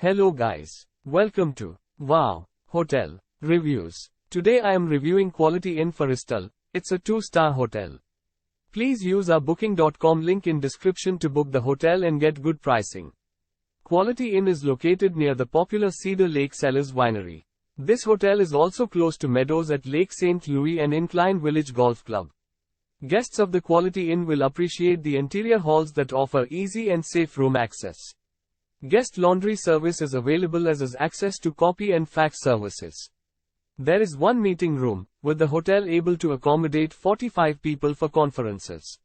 Hello guys. Welcome to Wow Hotel Reviews. Today I am reviewing Quality Inn Foristell. It's a 2-star hotel. Please use our booking.com link in description to book the hotel and get good pricing. Quality Inn is located near the popular Cedar Lake Cellars Winery. This hotel is also close to Meadows at Lake St. Louis and Incline Village Golf Club. Guests of the Quality Inn will appreciate the interior halls that offer easy and safe room access. Guest laundry service is available as is access to copy and fax services. There is one meeting room, with the hotel able to accommodate 45 people for conferences.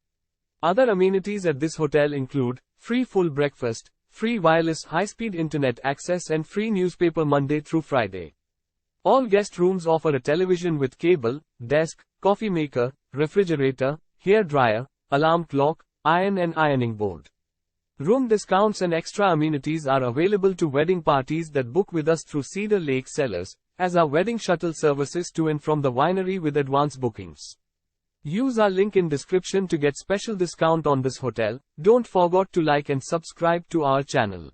Other amenities at this hotel include free full breakfast, free wireless high-speed internet access and free newspaper Monday through Friday. All guest rooms offer a television with cable, desk, coffee maker, refrigerator, hair dryer, alarm clock, iron and ironing board. Room discounts and extra amenities are available to wedding parties that book with us through Cedar Lake Cellars, as our wedding shuttle services to and from the winery with advance bookings. Use our link in description to get special discount on this hotel. Don't forget to like and subscribe to our channel.